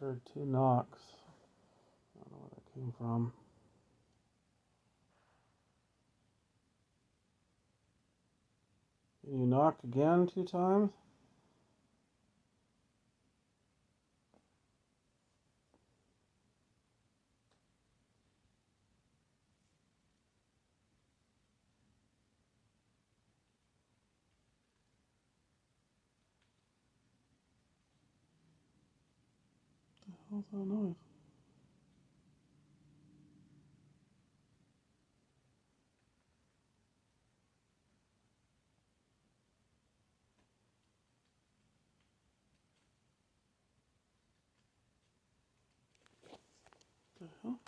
heard 2 knocks. I don't know where that came from. Can you knock again 2 times? What the hell's that noise? What the hell?